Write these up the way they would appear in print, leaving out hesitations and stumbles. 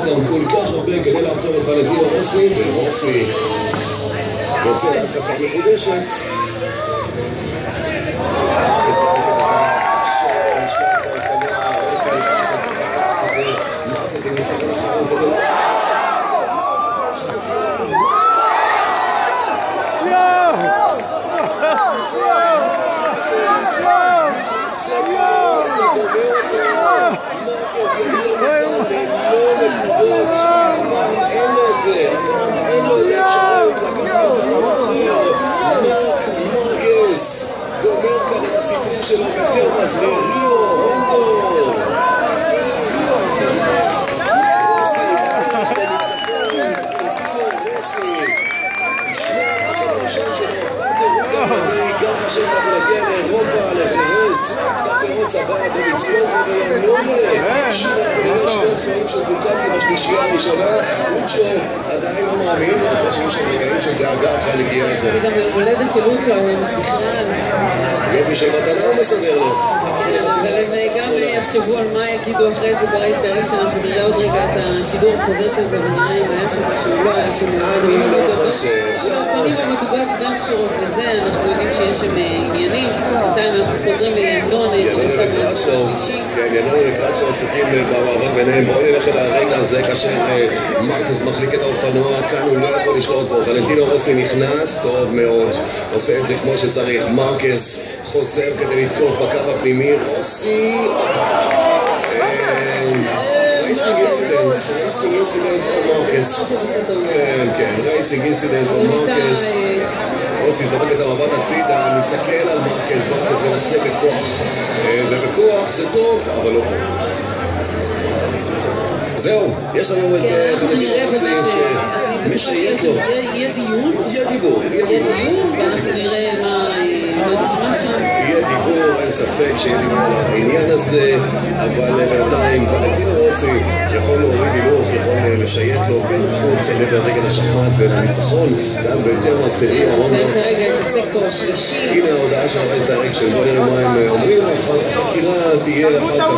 כאן כל כך הרבה כדי לעצור את ולנטינו רוסי, ורוסי יוצא להתקפה מחודשת. שלו בטרמאס וריו הונדו רוסי בדרך לניצחון רוסי ישמע בקטע הראשון שלו גם כאשר אנחנו נגיע לאירופה, לפרס במירוץ הבא, דומיציוזו ויאנונה שוב אנחנו נראה שני אופנועים של דוקטי בשלישייה הראשונה. אוצ'ו עדיין לא מאמין, למרות שיש לו רגעים של דאגה אחרי הנגיעה הזו. זה גם הולדת של אוצ'ו, בכלל יופי של מתנה הוא מסדר לו. אבל הם גם יחשבו על מה יגידו אחרי זה ברייס דיירקט, שאנחנו נראה עוד רגע את השידור החוזר של זה ונראה אם היה שם משהו, לא היה שם הפנים המדוגות גם קשורות לזה, אנחנו יודעים שיש שם עניינים. בינתיים אנחנו חוזרים ליאנון שנמצא במקום השלישי. כן, יאנון וקרצ'ו עסוקים במאבק ביניהם. בואו נלך אל הרגע הזה כאשר מרקס מחליק את האופנוע, כאן הוא לא יכול לשלוט בו. ולנטינו רוסי נכנס טוב מאוד, עושה את זה כמו שצריך. מרקס חוזר כדי לתקוף בקו הפנימי. רוסי רייסינג אינסינדנט או מרקס. כן, רייסינג אינסינדנט או מרקס. רוסי זורק את המבט הצידה, מסתכל על מרקס, מרקס מנסה בכוח, ובכוח זה טוב, אבל לא טוב. זהו, יש לנו את ולנטינו רוסי שמשייט לו. יהיה דיון, ואנחנו נראה מה נשמע שם. יהיה דיבור, אין ספק שיהיה דיבור על העניין הזה, אבל בינתיים ולנטינו רוסי יכול להוריד הילוך, יכול לשייט לו בין החוץ לעבר רגל השחמט ולניצחון כאן בטרמאס וריו. זה כרגע את הסקטור השלישי. הנה ההודעה של הרייס דיירקט של בוא נראה מה הם אומרים. החקירה תהיה אחר כך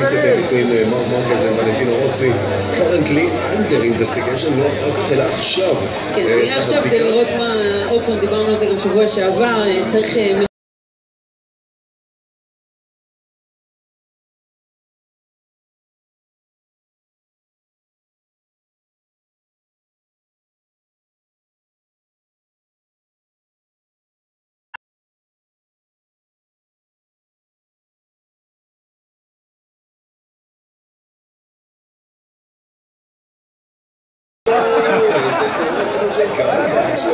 incident between מרק מרקס ולנטינו רוסי currently under investigation, לא אחר כך אלא עכשיו. כן, זה יהיה עכשיו כדי לראות מה, עוד פעם דיברנו על זה גם שבוע שעבר, צריך זה תנועות של קרצ'ו